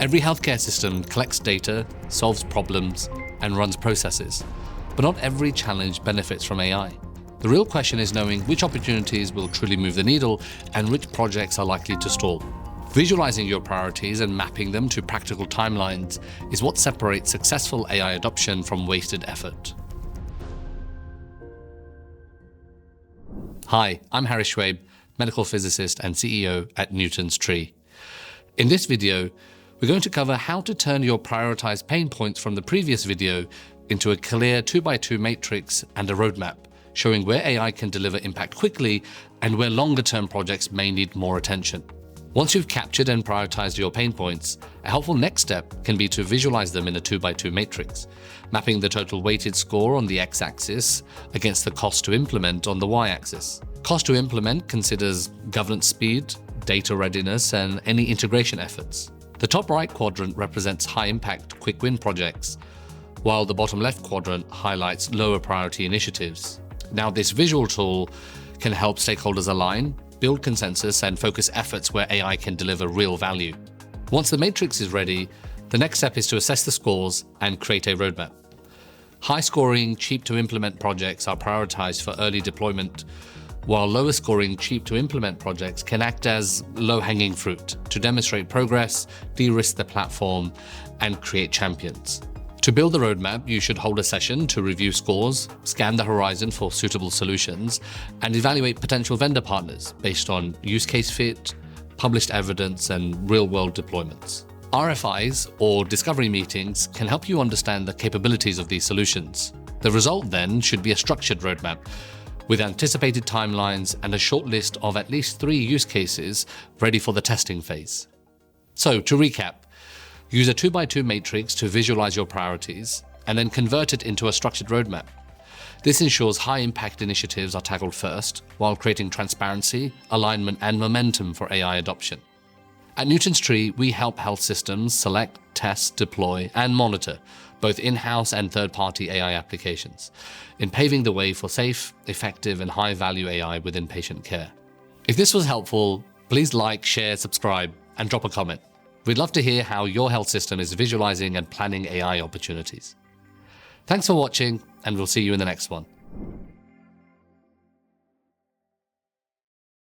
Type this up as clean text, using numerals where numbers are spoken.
Every healthcare system collects data, solves problems, and runs processes, but not every challenge benefits from AI. The real question is knowing which opportunities will truly move the needle and which projects are likely to stall. Visualizing your priorities and mapping them to practical timelines is what separates successful AI adoption from wasted effort. Hi, I'm Shuaib, medical physicist and CEO at Newton's Tree. In this video, we're going to cover how to turn your prioritized pain points from the previous video into a clear 2x2 matrix and a roadmap, showing where AI can deliver impact quickly and where longer-term projects may need more attention. Once you've captured and prioritized your pain points, a helpful next step can be to visualize them in a 2x2 matrix, mapping the total weighted score on the x-axis against the cost to implement on the y-axis. Cost to implement considers governance speed, data readiness, and any integration efforts. The top right quadrant represents high-impact, quick-win projects, while the bottom left quadrant highlights lower priority initiatives. Now, this visual tool can help stakeholders align, build consensus, and focus efforts where AI can deliver real value. Once the matrix is ready, the next step is to assess the scores and create a roadmap. High-scoring, cheap-to-implement projects are prioritized for early deployment, while lower-scoring, cheap-to-implement projects can act as low-hanging fruit to demonstrate progress, de-risk the platform, and create champions. To build the roadmap, you should hold a session to review scores, scan the horizon for suitable solutions, and evaluate potential vendor partners based on use case fit, published evidence, and real-world deployments. RFIs, or discovery meetings, can help you understand the capabilities of these solutions. The result then should be a structured roadmap with anticipated timelines and a short list of at least 3 use cases ready for the testing phase. So, to recap, use a 2x2 matrix to visualize your priorities and then convert it into a structured roadmap. This ensures high-impact initiatives are tackled first, while creating transparency, alignment, and momentum for AI adoption. At Newton's Tree, we help health systems select, test, deploy, and monitor both in-house and third-party AI applications, in paving the way for safe, effective, and high-value AI within patient care. If this was helpful, please like, share, subscribe, and drop a comment. We'd love to hear how your health system is visualizing and planning AI opportunities. Thanks for watching, and we'll see you in the next one.